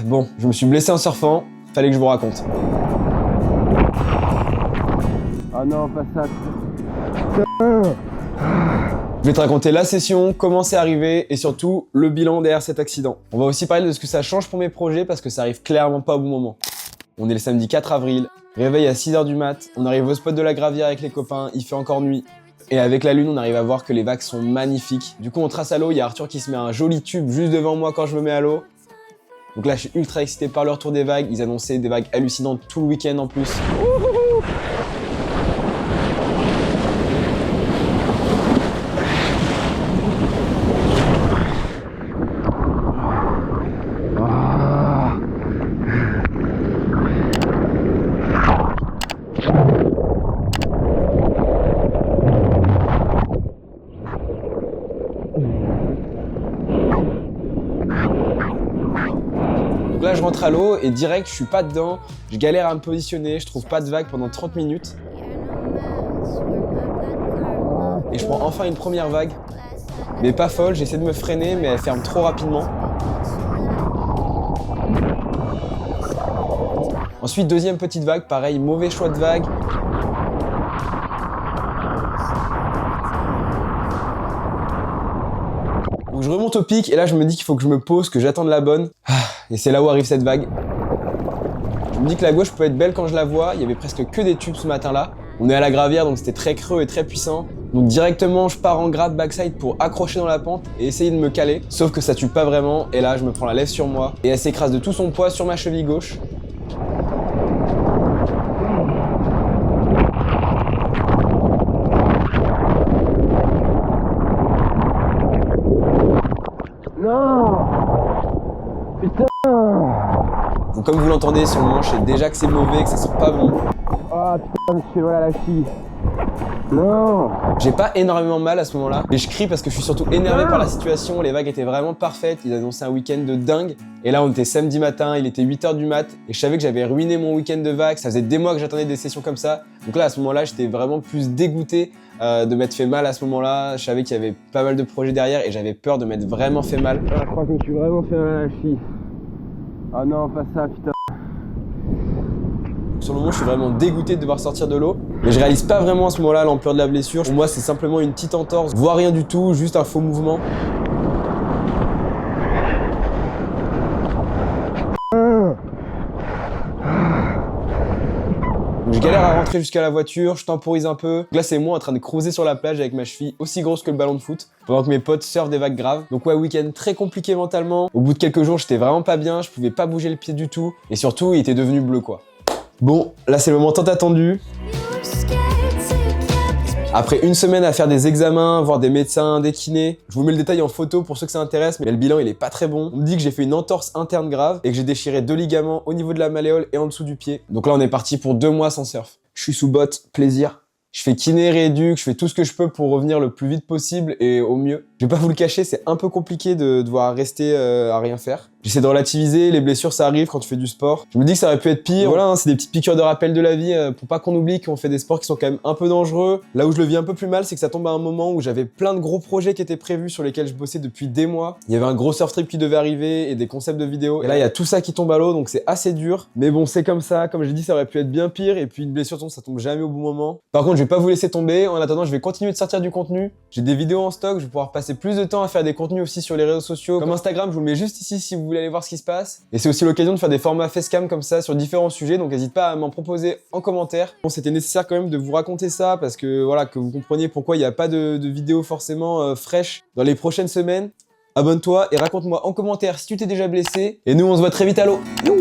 Bon, je me suis blessé en surfant, fallait que je vous raconte. Ah non, pas ça. Je vais te raconter la session, comment c'est arrivé et surtout le bilan derrière cet accident. On va aussi parler de ce que ça change pour mes projets parce que ça arrive clairement pas au bon moment. On est le samedi 4 avril, réveil à 6 h du mat, on arrive au spot de la Gravière avec les copains, il fait encore nuit. Et avec la lune, on arrive à voir que les vagues sont magnifiques. Du coup, on trace à l'eau, il y a Arthur qui se met un joli tube juste devant moi quand je me mets à l'eau. Donc là, je suis ultra excité par le retour des vagues, ils annonçaient des vagues hallucinantes tout le week-end en plus. Donc là, je rentre à l'eau et direct, je suis pas dedans. Je galère à me positionner, je trouve pas de vague pendant 30 minutes. Et je prends enfin une première vague. Mais pas folle, j'essaie de me freiner, mais elle ferme trop rapidement. Ensuite, deuxième petite vague, pareil, mauvais choix de vague. Donc je remonte au pic et là je me dis qu'il faut que je me pose, que j'attende la bonne. Et c'est là où arrive cette vague. Je me dis que la gauche peut être belle quand je la vois, il y avait presque que des tubes ce matin-là. On est à la Gravière donc c'était très creux et très puissant. Donc directement je pars en grab backside pour accrocher dans la pente et essayer de me caler. Sauf que ça tue pas vraiment et là je me prends la lèvre sur moi et elle s'écrase de tout son poids sur ma cheville gauche. Non. Putain. Donc comme vous l'entendez sur le manche, c'est déjà que c'est mauvais, que ça sent pas bon. Ah putain, je me suis fait mal à la cheville. Non. J'ai pas énormément mal à ce moment-là, mais je crie parce que je suis surtout énervé par la situation. Les vagues étaient vraiment parfaites, ils annonçaient un week-end de dingue. Et là on était samedi matin, il était 8 h du mat, et je savais que j'avais ruiné mon week-end de vagues. Ça faisait des mois que j'attendais des sessions comme ça. Donc là à ce moment-là, j'étais vraiment plus dégoûté de m'être fait mal à ce moment-là. Je savais qu'il y avait pas mal de projets derrière et j'avais peur de m'être vraiment fait mal. Ah, je crois que je me suis vraiment fait mal à la cheville. Ah non, pas ça, putain. Sur le moment, je suis vraiment dégoûté de devoir sortir de l'eau. Mais je réalise pas vraiment à ce moment-là l'ampleur de la blessure. Pour moi, c'est simplement une petite entorse, voire rien du tout, juste un faux mouvement. Je galère à rentrer jusqu'à la voiture, je temporise un peu. Là, c'est moi en train de cruiser sur la plage avec ma cheville aussi grosse que le ballon de foot, pendant que mes potes surfent des vagues graves. Donc ouais, week-end très compliqué mentalement. Au bout de quelques jours, j'étais vraiment pas bien, je pouvais pas bouger le pied du tout. Et surtout, il était devenu bleu quoi. Bon, là c'est le moment tant attendu. Après une semaine à faire des examens, voir des médecins, des kinés, je vous mets le détail en photo pour ceux que ça intéresse, mais le bilan il est pas très bon. On me dit que j'ai fait une entorse interne grave et que j'ai déchiré 2 ligaments au niveau de la malléole et en dessous du pied. Donc là on est parti pour 2 mois sans surf. Je suis sous bottes, plaisir. Je fais kiné, rééduque, je fais tout ce que je peux pour revenir le plus vite possible et au mieux. Je vais pas vous le cacher, c'est un peu compliqué de devoir rester à rien faire. J'essaie de relativiser, les blessures ça arrive quand tu fais du sport. Je me dis que ça aurait pu être pire. Voilà, hein, c'est des petites piqûres de rappel de la vie pour pas qu'on oublie qu'on fait des sports qui sont quand même un peu dangereux. Là où je le vis un peu plus mal, c'est que ça tombe à un moment où j'avais plein de gros projets qui étaient prévus sur lesquels je bossais depuis des mois. Il y avait un gros surf trip qui devait arriver et des concepts de vidéos. Et là, il y a tout ça qui tombe à l'eau, donc c'est assez dur. Mais bon, c'est comme ça. Comme j'ai dit, ça aurait pu être bien pire. Et puis une blessure tombe, ça tombe jamais au bon moment. Par contre, je vais pas vous laisser tomber. En attendant, je vais continuer de sortir du contenu. J'ai des vidéos en stock. Je vais pouvoir passer plus de temps à faire des contenus aussi sur les réseaux sociaux, comme Instagram. Je vous le mets juste ici si vous voulez aller voir ce qui se passe. Et c'est aussi l'occasion de faire des formats facecam comme ça sur différents sujets, donc n'hésite pas à m'en proposer en commentaire. Bon, c'était nécessaire quand même de vous raconter ça parce que voilà, que vous compreniez pourquoi il n'y a pas de vidéo forcément fraîche dans les prochaines semaines. Abonne-toi et raconte-moi en commentaire si tu t'es déjà blessé. Et nous, on se voit très vite à l'eau. Youhou.